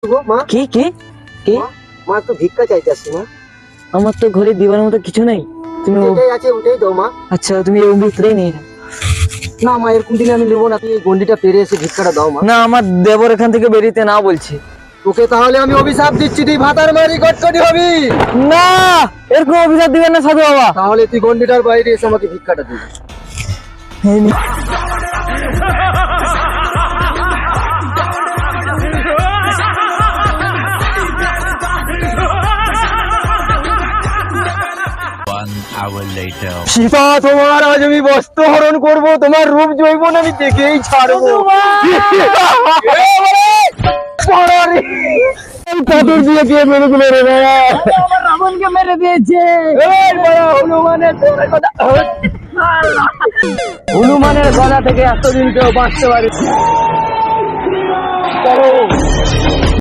মা কি কি কি? মা তো ভিক্ষা চাইতেছি মা। আমার তো ঘরে দিবার মতো কিছু নাই। তুমি যেটাই আছে ওটাই দাও মা। আচ্ছা, তুমি এই ভিতরেই নিয়ে নাও। না মা, এরকম দিনে আমি নেবো না, তুই এই গন্ডিটা পেরে এসে ভিক্ষাটা দাও মা। না, আমার দেবর এখান থেকে বেরিতে না বলছে। তোকে তাহলে আমি অভিশাপ দিচ্ছি, তুই ভাতার মারি কটকটি হবি। না, এরকম অভিশাপ দিবেন না সাধু বাবা। তাহলে তুই গন্ডিটার বাইরে এসে আমাকে ভিক্ষাটা দিবি। এই নে। সীতা, তোমার আজ আমি বস্ত্র হরণ করবো, তোমার রূপ জৈবন আমি দেখেই ছাড়বো। কাদর দিয়ে কে মেরে দিল রে ভাই? আমার রাবণকে মেরে দিয়েছে। হনুমানের গলা থেকে এতদিন কেউ বাঁচতে পারে।